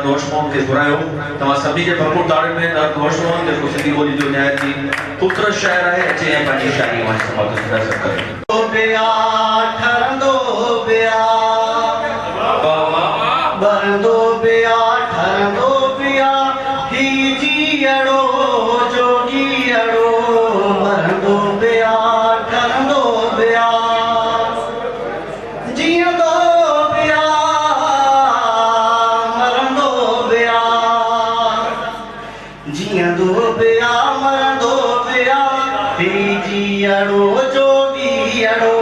दोष मोहन के बुरायो तमा सभी के भरपूर ताड़े में दोष मोहन के सिंधी बोली जो न्याय जी खूबसूरत शायर है अच्छे हैं पानी शायरी वहाँ समाप्त कर सकते हैं बेया ठरंदो बेया बरंदो बेया ठरंदो बेया ही जीअड़ो जोगीअड़ो बरंदो बेया ठरंदो बेया जीअंदो बेया मरंदो बेया जीअंदो बेया मरंदो बेया ही जीअड़ो जोगीअड़ो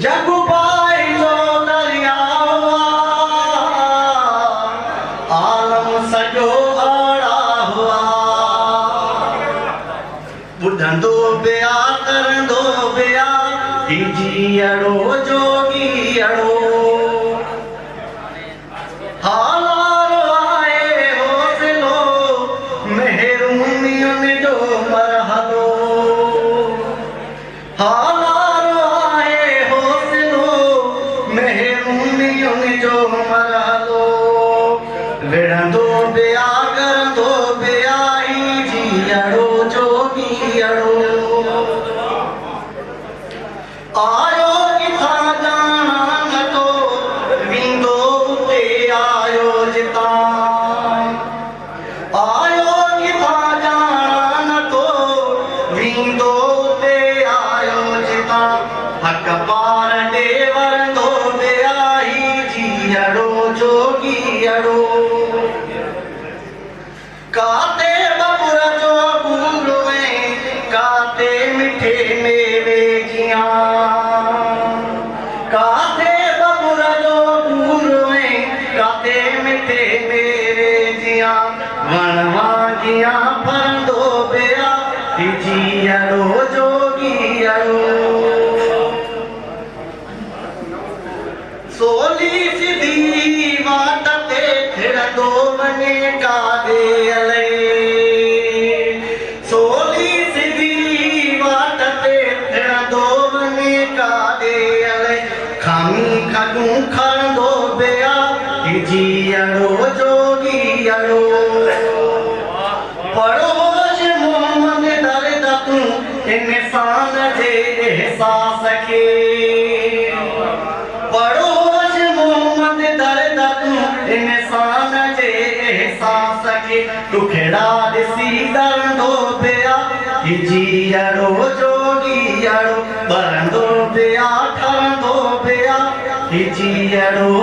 जग पाए जो दरियावा आलम सजो आड़ा हुआ बुधंदो बेया करंदो बेया जीअड़ो जोगीअड़ो हालारो आए हौसलो मेहरूनियुन जो मरहलो हालारो आए हौसलो मेहरूनियुन जो मरहलो विढ़ंदो बेया करंदो बेया जीअड़ो जोगीअड़ो आयो किथां ॼाणा न तो वींदो उते आयो जितां आयो किथां ॼाणा न तो वींदो उते आयो जितां हक पार ॾे वरंदो बेया जीअड़ो जोगीअड़ो काते बबुर जो बूरो में काते मिठे मेवे जियां काते बबुर जो बूरो में काते मिठे मेवे जियां वणवा जियां फरंदो बेया जीअड़ो जोगीअड़ो सोली सिधी वाट ते थिरंदो वञे काॾे अले सोली सिधी वाट ते थिरंदो वञे काॾे अले खामी खॾूं खणंदो बेया जीअड़ो जोगीअड़ो पड़ोस मोहम्मद दर्द तूं इंसान जे एहसास खे पड़ोस मोहम्मद दर्द तूं इंसान जे एहसास खे टुकड़ा ॾिसी डरंदो बेया जीअड़ो जोगीअड़ो बरंदो बेया ठरंदो बेया जीअड़ो